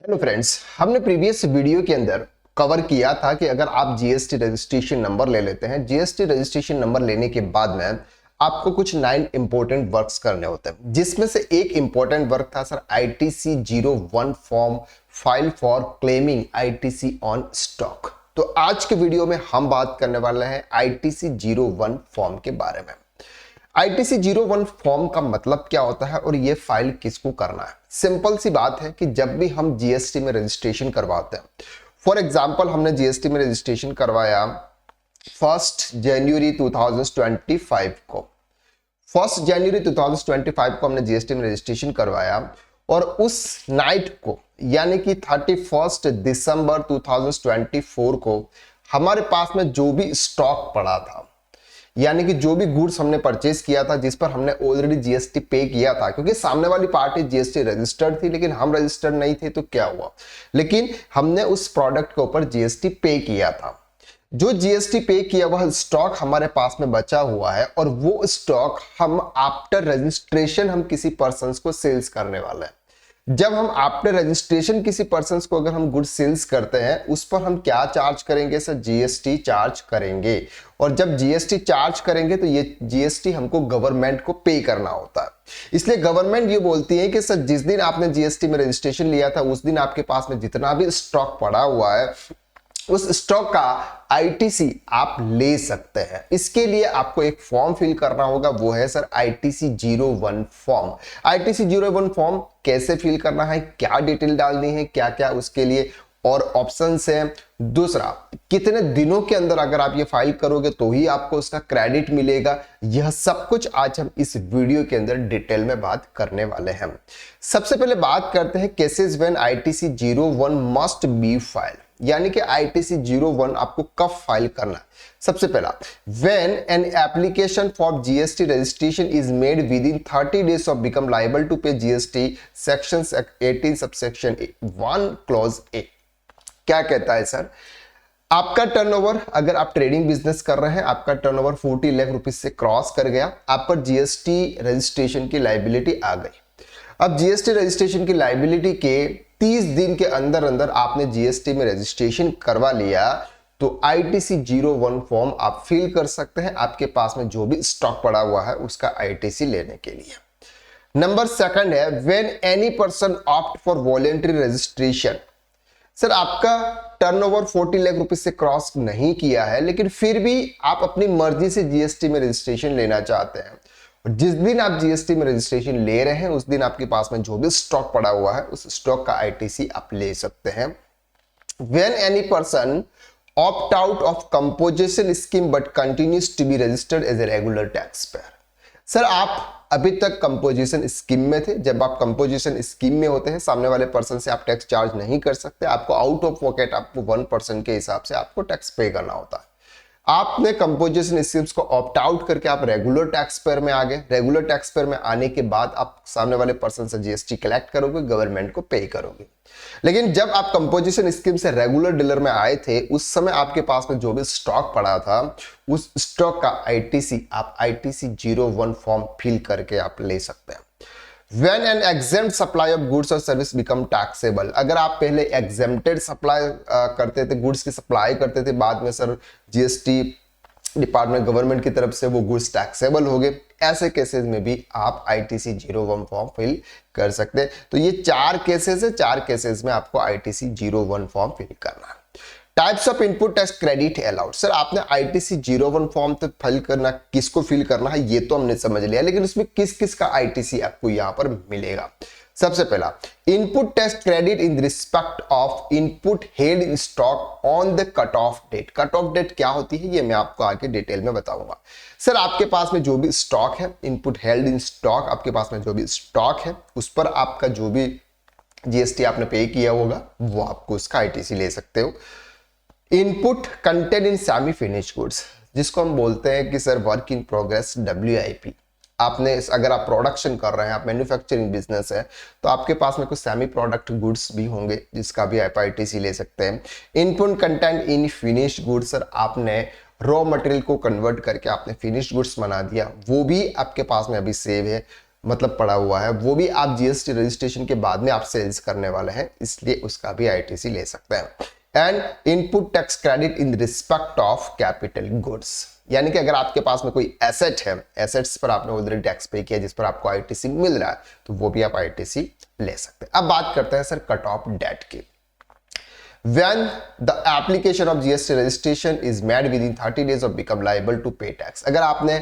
Hello friends, हमने previous video के अंदर कवर किया था कि अगर आप जीएसटी रजिस्ट्रेशन नंबर ले लेते हैं, जीएसटी रजिस्ट्रेशन नंबर लेने के बाद में आपको कुछ 9 इंपॉर्टेंट वर्क्स करने होते हैं, जिसमें से एक इंपॉर्टेंट वर्क था sir ITC 01 form file for claiming ITC on stock. तो आज के वीडियो में हम बात करने वाले हैं आईटीसी 01 फॉर्म के बारे में। आईटीसी 01 फॉर्म का मतलब क्या होता है और ये फाइल किसको करना है। सिंपल सी बात है कि जब भी हम जीएसटी में रजिस्ट्रेशन करवाते हैं, फॉर एग्जांपल हमने जीएसटी में रजिस्ट्रेशन करवाया 1 जनवरी 2025 को। 1 जनवरी 2025 को हमने जीएसटी में रजिस्ट्रेशन करवाया और उस नाइट को यानी कि 31 दिसंबर 2024 को हमारे पास में जो भी स्टॉक पड़ा था, यानी कि जो भी गुड्स हमने परचेज किया था जिस पर हमने ऑलरेडी जीएसटी पे किया था, क्योंकि सामने वाली पार्टी जीएसटी रजिस्टर्ड थी लेकिन हम रजिस्टर्ड नहीं थे, तो क्या हुआ, लेकिन हमने उस प्रोडक्ट के ऊपर जीएसटी पे किया था। जो जीएसटी पे किया वह स्टॉक हमारे पास में बचा हुआ है और वो स्टॉक हम आफ्टर रजिस्ट्रेशन हम किसी पर्सन को सेल्स करने वाले हैं। जब हम आफ्टर रजिस्ट्रेशन किसी पर्सन को अगर हम गुड सेल्स करते हैं, उस पर हम क्या चार्ज करेंगे सर? जीएसटी चार्ज करेंगे। और जब जीएसटी चार्ज करेंगे तो ये जीएसटी हमको गवर्नमेंट को पे करना होता है। इसलिए गवर्नमेंट ये बोलती है कि सर जिस दिन आपने जीएसटी में रजिस्ट्रेशन लिया था उस दिन आपके पास में जितना भी स्टॉक पड़ा हुआ है उस स्टॉक का आईटीसी आप ले सकते हैं। इसके लिए आपको एक फॉर्म फिल करना होगा, वो है sir ITC 01 form. ITC 01 form कैसे फिल करना है, क्या डिटेल डालनी है, क्या क्या उसके लिए और ऑप्शंस हैं। दूसरा, कितने दिनों के अंदर अगर आप ये फाइल करोगे तो ही आपको उसका क्रेडिट मिलेगा, यह सब कुछ आज हम इस वीडियो के अंदर डिटेल में बात करने वाले हैं। सबसे पहले बात करते हैं cases when ITC 01 must be file, यानी कि आईटीसी 01 आपको कब फाइल करना है। सबसे पहला, when an application for GST registration is made within 30 days of become liable to pay GST, section 18 subsection 1 clause A. क्या कहता है सर? आपका टर्नओवर, अगर आप ट्रेडिंग बिजनेस कर रहे हैं, आपका टर्नओवर 40 लाख रुपीस से क्रॉस कर गया, आप पर जीएसटी रजिस्ट्रेशन की लायबिलिटी आ गई। अब जीएसटी रजिस्ट्रेशन की लायबिलिटी के 30 दिन के अंदर अंदर आपने जीएसटी में रजिस्ट्रेशन करवा लिया तो आईटीसी 01 फॉर्म आप फिल कर सकते हैं आपके पास में जो भी स्टॉक पड़ा हुआ है उसका आईटीसी लेने के लिए। नंबर सेकंड है when any person opt for voluntary registration. Sir आपका टर्नओवर 40 लाख रुपए से क्रॉस नहीं किया है लेकिन फिर भी आप अपनी मर्जी से जीएसटी में रजिस्ट्रेशन लेना चाहते हैं, और जिस दिन आप जीएसटी में रजिस्ट्रेशन ले रहे हैं उस दिन आपके पास में जो भी स्टॉक पड़ा हुआ है उस स्टॉक का आईटीसी आप ले सकते हैं। When any person opt out of composition scheme but continues to be registered as a regular taxpayer. Sir आप अभी तक कंपोजिशन स्कीम में थे, जब आप कंपोजिशन स्कीम में होते हैं सामने वाले पर्सन से आप टैक्स चार्ज नहीं कर सकते, आपको आउट ऑफ पॉकेट आपको 1% के हिसाब से आपको टैक्स पे करना होता है। आपने कंपोजिशन स्कीम्स को ऑप्ट आउट करके आप रेगुलर टैक्स पेयर में आ गए। रेगुलर टैक्स पेयर में आने के बाद आप सामने वाले पर्सन से जीएसटी कलेक्ट करोगे, गवर्नमेंट को पे करोगे। लेकिन जब आप कंपोजिशन स्कीम से रेगुलर डीलर में आए थे उस समय आपके पास में जो भी स्टॉक पड़ा था उस स्टॉक का आईटीसी आप आईटीसी 01 फॉर्म फिल करके आप ले सकते हैं। When an exempt supply of goods or service become taxable, अगर आप पहले exempted सप्लाई करते थे, गुड्स की सप्लाई करते थे, बाद में सर जीएसटी डिपार्टमेंट गवर्नमेंट की तरफ से वो गुड्स टैक्सेबल हो गए, ऐसे केसेस में भी आप आईटीसी 01 फॉर्म फिल कर सकते हैं। तो ये 4 केसेस है, 4 केसेस में आपको आईटीसी 01 फॉर्म फिल करना है। Types of input tax credit allowed. Sir आपने आईटीसी 01 फॉर्म तो फिल करना, किसको फिल करना है ये तो हमने समझ लिया, लेकिन उसमें किस किस का आईटीसी आपको यहां पर मिलेगा। सबसे पहला, input tax credit in respect of input held in stock on the cut off date. Cut off date क्या होती है ये मैं आपको आगे डिटेल में बताऊंगा। सर आपके पास में जो भी स्टॉक है, इनपुट हेल्ड इन स्टॉक, आपके पास में जो भी स्टॉक है उस पर आपका जो भी जीएसटी आपने पे किया होगा वो आपको उसका आईटीसी ले सकते हो। Input content in semi finish goods, जिसको हम बोलते हैं कि sir work in progress, WIP। आपने अगर आप प्रोडक्शन कर रहे हैं, आप मैन्युफैक्चरिंग बिजनेस है तो आपके पास में कुछ सेमी प्रोडक्ट गुड्स भी होंगे जिसका भी आप आईटीसी ले सकते हैं। Input content in finish goods, sir आपने रॉ मटेरियल को कन्वर्ट करके आपने फिनिश गुड्स बना दिया, वो भी आपके पास में अभी सेव है। मतलब पड़ा हुआ है, वो भी आप जीएसटी रजिस्ट्रेशन के बाद में आप सेल्स करने वाले हैं, इसलिए उसका भी आईटीसी ले सकते हैं। And input tax credit in respect of capital goods, यानी कि अगर आपके पास में कोई एसेट है, एसेट्स पर आपने ऑलरेडी टैक्स पे किया जिस पर आपको आईटीसी मिल रहा है, तो वो भी आप आईटीसी ले सकते हैं। अब बात करते हैं सर कट ऑफ डेट की। When the application of GST registration is made within 30 days of become liable to pay tax, अगर आपने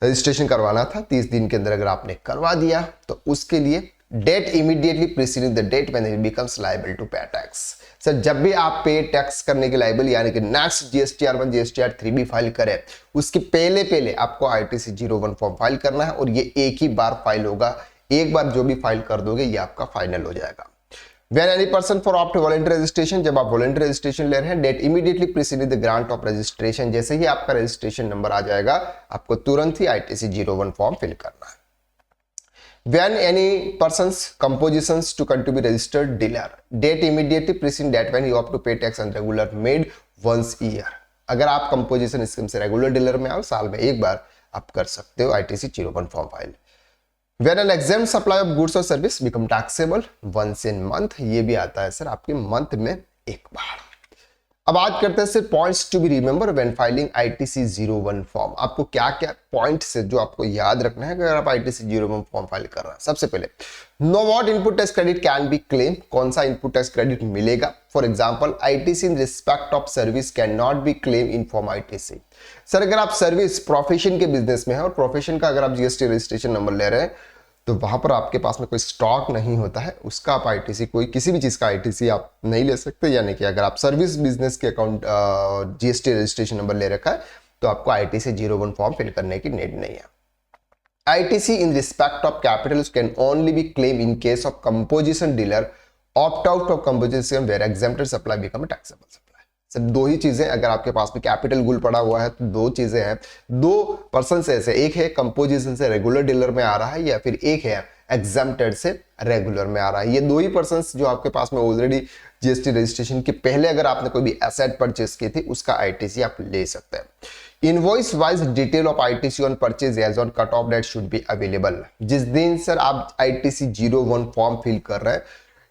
रजिस्ट्रेशन करवाना था 30 दिन के अंदर अगर आपने करवा दिया तो उसके लिए date immediately preceding the date when it becomes liable to pay tax. Sir जब भी आप पे टैक्स करने के लायबल यानी कि नेक्स्ट जीएसटीआर 1 जीएसटीआर 3 भी फाइल करें, उसके पहले आपको आईटीसी 01 फॉर्म फाइल करना है और ये एक ही बार फाइल होगा, एक बार जो भी फाइल कर दोगे ये आपका फाइनल हो जाएगा। When any person for opt voluntary registration, जब आप voluntary registration ले रहे हैं, date immediately preceding the grant of registration, जैसे ही आपका रजिस्ट्रेशन नंबर आ जाएगा आपको तुरंत ही आईटीसी 01 फॉर्म फिल करना है। When any person's compositions to be registered dealer, date immediately preceding that when you opt to pay tax on regular made once a year, अगर आप composition scheme से regular dealer में आओ, साल में एक बार आप कर सकते हो ITC 01 form file. When an exempt supply of goods or service become taxable once in month, ये भी आता है सर आपके मंथ में एक बार। अब बात करते हैं sir points to be remember when filing ITC 01 form. आपको क्या क्या पॉइंट्स है जो आपको याद रखना है अगर आप आईटीसी 01 फॉर्म फाइल कर रहे हैं। सबसे पहले know what input tax credit can be claim, कौन सा इनपुट टैक्स क्रेडिट मिलेगा। For example ITC in respect of service can not be claim in form ITC. Sir अगर आप सर्विस प्रोफेशन के बिजनेस में है और प्रोफेशन का अगर आप जीएसटी रजिस्ट्रेशन नंबर ले रहे हैं तो वहां पर आपके पास में कोई स्टॉक नहीं होता है, उसका आप आईटीसी कोई किसी भी चीज का आईटीसी आप नहीं ले सकते। यानी कि अगर आप सर्विस बिजनेस के अकाउंट जीएसटी रजिस्ट्रेशन नंबर ले रखा है तो आपको आईटीसी 01 फॉर्म फिल करने की नीड नहीं है। ITC in respect of capital can only be claim in case of composition dealer opt out of composition where exempted supply become taxable supply. Sir दो ही चीजें, अगर आपके पास में कैपिटल गुल पड़ा हुआ है तो दो चीजें हैं, दो पर्सन से ऐसे, एक है कंपोजिशन से रेगुलर डीलर में आ रहा है या फिर एक है एग्जेम्प्टेड से रेगुलर में आ रहा है। ये दो ही पर्संस जो आपके पास में ऑलरेडी जीएसटी रजिस्ट्रेशन के पहले अगर आपने कोई भी एसेट परचेस की थी उसका आईटीसी आप ले सकते हैं। Invoice wise detail of ITC on purchase as on cut off date should be available. जिस दिन सर आप आईटीसी 01 फॉर्म फिल कर रहे हैं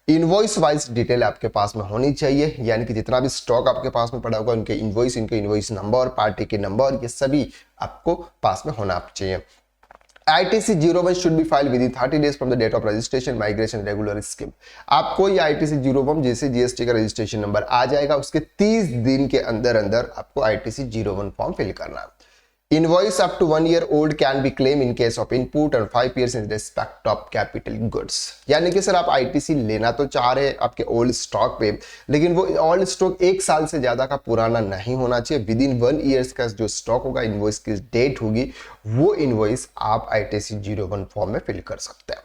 इनवॉइस वाइज डिटेल आपके पास में होनी चाहिए, यानी कि जितना भी स्टॉक आपके पास में पड़ा होगा उनके इनवॉइस नंबर, पार्टी के नंबर, ये सभी आपको पास में होना चाहिए। ITC 01 should be file within 30 days from the date of registration migration regular scheme. आपको ये आईटीसी 01 जैसे जीएसटी का रजिस्ट्रेशन नंबर आ जाएगा उसके 30 दिन के अंदर अंदर आपको आईटीसी 01 फॉर्म फिल करना है। Invoice up to 1 year old can be claimed in case of input and 5 years in respect of capital goods। यानी कि सर आप आईटीसी लेना तो चाह रहे हैं आपके ओल्ड स्टॉक पे, लेकिन वो ओल्ड स्टॉक एक साल से ज्यादा का पुराना नहीं होना चाहिए। विद इन 1 ईयर्स का जो स्टॉक होगा, इनवॉइस की डेट होगी, वो इनवॉइस आप आईटीसी 01 फॉर्म में फिल कर सकते हैं।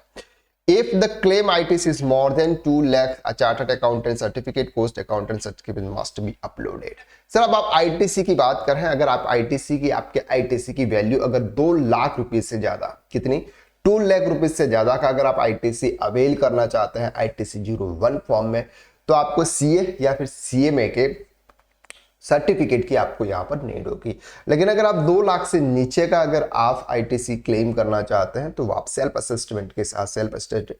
If the claim ITC is more than 2 lakh, a chartered accountant certificate, cost accountant certificate must be uploaded। Sir अब आप आईटीसी की बात कर रहे हैं, अगर आप आईटीसी की आपके आईटीसी की वैल्यू अगर 2 लाख रुपए से ज्यादा, कितनी 2 लाख रुपए से ज्यादा का अगर आप आईटीसी अवेल करना चाहते हैं आईटीसी 01 फॉर्म में, तो आपको सीए या फिर सीएमए के सर्टिफिकेट की आपको यहां पर नीड होगी। लेकिन अगर आप 2 लाख से नीचे का अगर आप आईटीसी क्लेम करना चाहते हैं तो आप सेल्फ असेसमेंट के साथ, सेल्फ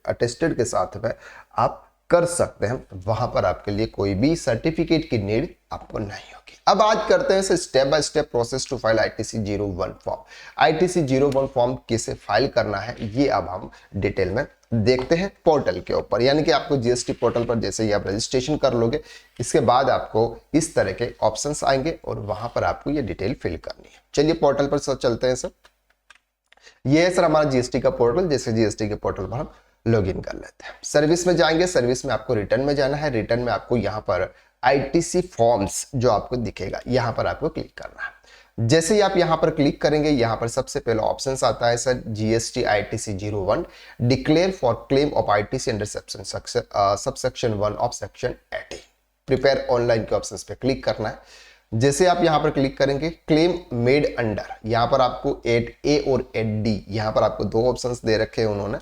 अटेस्टेड के साथ में आप कर सकते हैं, वहां पर आपके लिए कोई भी सर्टिफिकेट की नीड आपको नहीं होगी। अब बात करते हैं step by step process to file ITC 01 form. ITC 01 form कैसे फाइल करना है ये अब हम डिटेल में देखते हैं पोर्टल के ऊपर। यानी कि आपको जीएसटी पोर्टल पर जैसे ही आप रजिस्ट्रेशन कर लोगे इसके बाद आपको इस तरह के ऑप्शंस आएंगे और वहां पर आपको ये डिटेल फिल करनी है। चलिए पोर्टल पर सर चलते हैं। सर ये है सर हमारा जीएसटी का पोर्टल। जैसे जीएसटी के पोर्टल पर हम लॉगिन कर लेते हैं, सर्विस में जाएंगे, सर्विस में आपको रिटर्न में जाना है, रिटर्न में आपको यहाँ पर आईटीसी फॉर्म्स जो आपको दिखेगा यहाँ पर आपको क्लिक करना है। जैसे ही आप यहां पर क्लिक करेंगे यहाँ पर सबसे पहला ऑप्शन आता है sir GST ITC 01 declare for claim of ITC under subsection 1 of section 80। Prepare online के ऑप्शन पे क्लिक करना है। जैसे आप यहां पर क्लिक करेंगे क्लेम मेड अंडर, यहां पर आपको 8A और 8D यहाँ पर आपको 2 ऑप्शंस दे रखे हैं उन्होंने।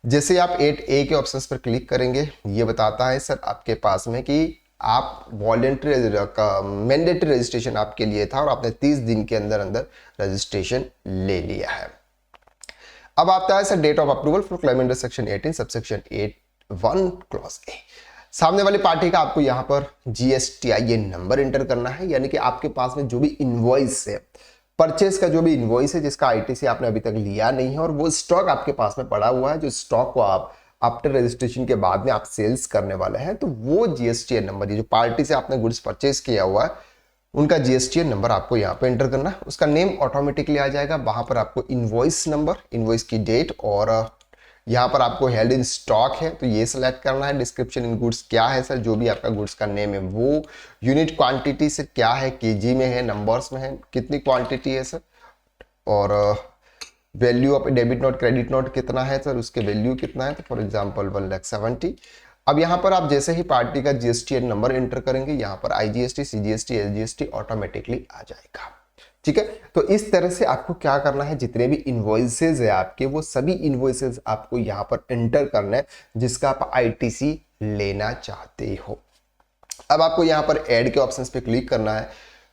जैसे आप 8A के ऑप्शंस पर क्लिक करेंगे ये बताता है सर आपके पास में कि आप वॉलेंट्री मैंडेटरी रजिस्ट्रेशन आपके लिए था और आपने 30 दिन के अंदर अंदर रजिस्ट्रेशन ले लिया है। अब आता है sir date of approval for claim under section 18 subsection 8(1) clause A. सामने वाली पार्टी का आपको यहाँ पर GSTIN नंबर एंटर करना है, यानी कि आपके पास में जो भी इनवॉइस है, परचेस का जो भी इनवॉइस है जिसका ITC आपने अभी तक लिया नहीं है और वो स्टॉक आपके पास में पड़ा हुआ है, जो स्टॉक को आप आफ्टर रजिस्ट्रेशन के बाद में आप सेल्स करने वाले हैं, तो वो GSTIN नंबर, ये जो पार्टी से आपने गुड्स परचेस किया हुआ है उनका GSTIN नंबर आपको यहाँ पे एंटर करना है। उसका नेम ऑटोमेटिकली आ जाएगा, वहां पर आपको इनवॉइस नंबर, इनवॉइस की डेट और यहाँ पर आपको हेल्ड इन स्टॉक है तो ये सिलेक्ट करना है। डिस्क्रिप्शन इन गुड्स क्या है सर, जो भी आपका गुड्स का नेम है वो। यूनिट क्वांटिटी से क्या है, केजी में है, नंबर्स में है, कितनी क्वांटिटी है सर, और value of debit note credit note कितना है सर, उसके वैल्यू कितना है, तो फॉर एग्जांपल 1,70,000। अब यहाँ पर आप जैसे ही पार्टी का GSTIN नंबर एंटर करेंगे, यहाँ पर IGST, CGST, SGST ऑटोमेटिकली आ जाएगा। ठीक है, तो इस तरह से आपको क्या करना है, जितने भी इनवॉइसेज है आपके, वो सभी इनवॉइसेज आपको यहाँ पर एंटर करना है जिसका आप ITC लेना चाहते हो। अब आपको यहाँ पर ऐड के ऑप्शंस पे क्लिक करना है।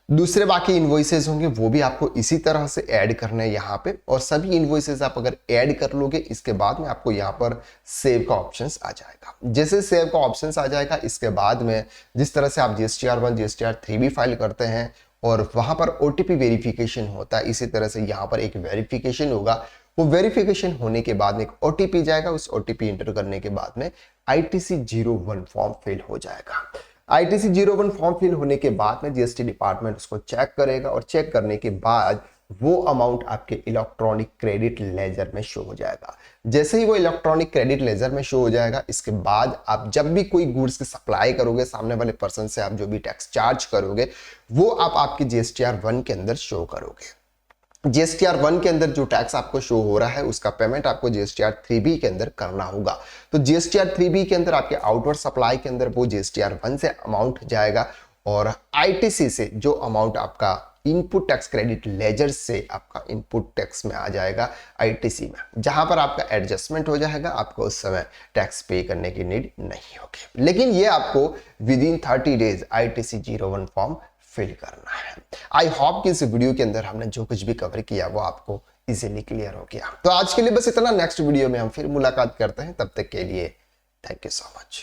दूसरे बाकी इनवॉइसेज होंगे वो भी आपको इसी तरह से ऐड करने हैं यहाँ पे, और सभी इनवॉइसेज आप अगर ऐड कर लोगे इसके बाद में आपको यहाँ पर सेव का ऑप्शंस आ जाएगा। जैसे सेव का ऑप्शंस आ जाएगा, इसके बाद में जिस तरह से आप GSTR1 GSTR3 भी फाइल करते हैं और वहां पर OTP वेरिफिकेशन होता है, इसी तरह से यहाँ पर एक वेरिफिकेशन होगा। वो वेरिफिकेशन होने के बाद में एक OTP जाएगा, उस OTP एंटर करने के बाद में ITC 01 फॉर्म फिल हो जाएगा। ITC 01 फॉर्म फिल होने के बाद में GST डिपार्टमेंट उसको चेक करेगा और चेक करने के बाद वो अमाउंट आपके इलेक्ट्रॉनिक क्रेडिट लेजर में शो हो जाएगा। जैसे ही वो इलेक्ट्रॉनिक क्रेडिट लेजर में शो हो जाएगा, इसके बाद आप जब भी कोई गुड्स की सप्लाई करोगे, सामने वाले पर्सन से आप जो भी टैक्स चार्ज करोगे वो आप आपकी GSTR1 के अंदर शो करोगे। GSTR1 के अंदर जो टैक्स आपको शो हो रहा है उसका पेमेंट आपको GSTR3B के अंदर करना होगा। तो GSTR3B के अंदर आपके आउटवर्ड सप्लाई के अंदर वो GSTR1 से अमाउंट जाएगा और ITC से जो अमाउंट आपका इनपुट टैक्स क्रेडिट लेजर से आपका इनपुट टैक्स में आ जाएगा ITC में, जहां पर आपका एडजस्टमेंट हो जाएगा। आपको उस समय टैक्स पे करने की नीड नहीं होगी, लेकिन ये आपको within 30 days ITC 01 form fill करना है। आई होप कि इस वीडियो के अंदर हमने जो कुछ भी कवर किया वो आपको इजीली क्लियर हो गया। तो आज के लिए बस इतना, नेक्स्ट वीडियो में हम फिर मुलाकात करते हैं, तब तक के लिए थैंक यू सो मच।